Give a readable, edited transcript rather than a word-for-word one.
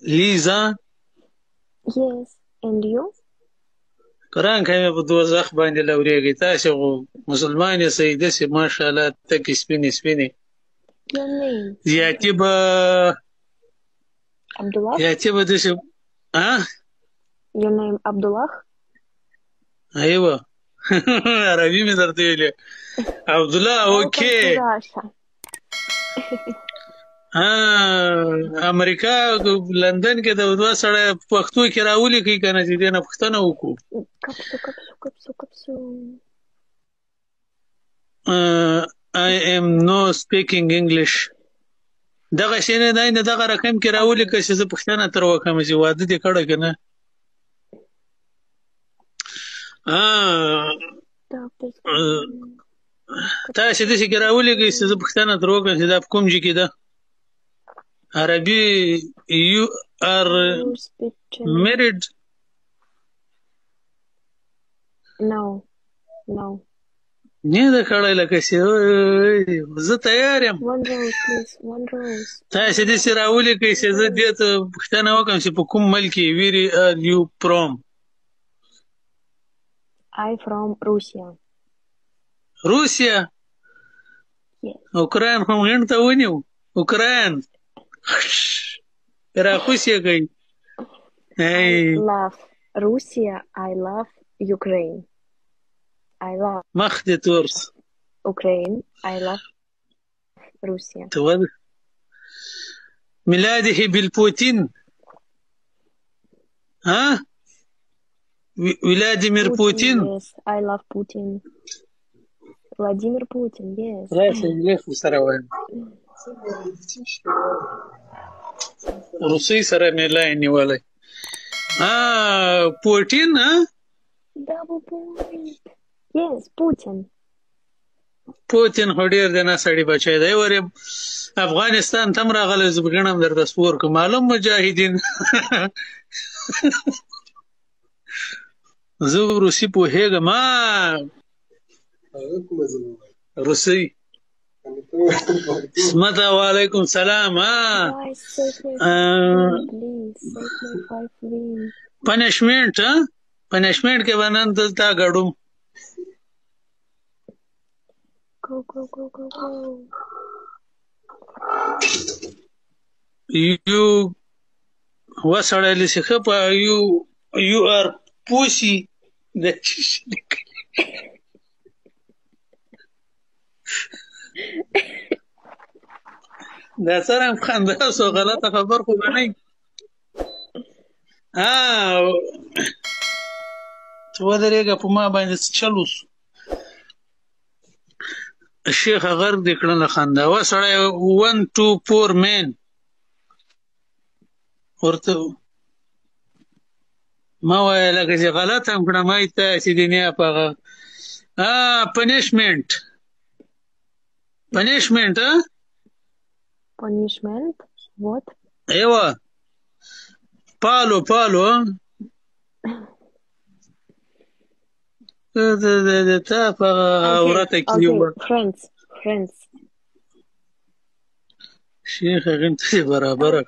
Liza, Yes, and you? قرآن كان بدوزخ باندې لوريږي تاسو خو مسلمان یې سي داسې ماشاءالله تکې سپینې سپینې Your name? زیاتې به Abdullah? زیاتې به داسې Your name Abdullah? ايوه عربي مې درته ویلې Abdullah Welcome okay to Russia. America London کې د دوه سړی پښتو کې راولیکئ که نه چې دې نه پوښتنه وکړو Kapsu. I am no speaking English دغه شی نه دی نه دغه رقم کې راولیکه چې زه پوښتنه تر وکړم چې واده دې کړی که نه تاسې داسې کې راولیکئ چې زه پوښتنه تر وکړم چې دا په کوم ځای کې ده عربي you are married No. نه ده کړی لکه چې زه تیار M One rose, please. One rose. تاسې داسې راولیکئ چې زه دې ته پوښتنه وکړم چې په کوم ملک کې where are you from I from Russia. روسیا Yes. Ukraine خو غڼ ته ونیو اوکراین راخوسیه کوي I love Russia. I love Ukraine. I love مخ دې تورس Ukraine. I love Russia. ميلاده بالبوتين فلاديمير بوتين Yes, I love Putin. Vladimir Putin, yes. راسي ليش سره وایم روسي سره malai نیولای Putin Double point. Yes, Putin. Putin خو ډیر د نه سړی بچی دی ورې افغانستان تم راغلی زه بګڼم درته سپور که معلوم مجاهدین زه روسي پوهېږم روسي سمته وعلیکم سلام Guys, save my 5 please. Save my 5 win. پنشمنټ پنشمنټ کې به نن دلته ګډوم Go. you وسړی لسی ښه په you are pussy د دا سره خندا سو غلطه خبر خو به نه ته ودرېږه په ما باندې څه چل وسو شیخه غرق دې کړله خندا وسړی 1 2 4 مین ورته ما وایه لکه چې غلط هم کړم ای تاسې دې نه په هغه پنشمنټ Punishment? What? ایوه پالو تا په ورته کې Friends. شیخه غنته برابره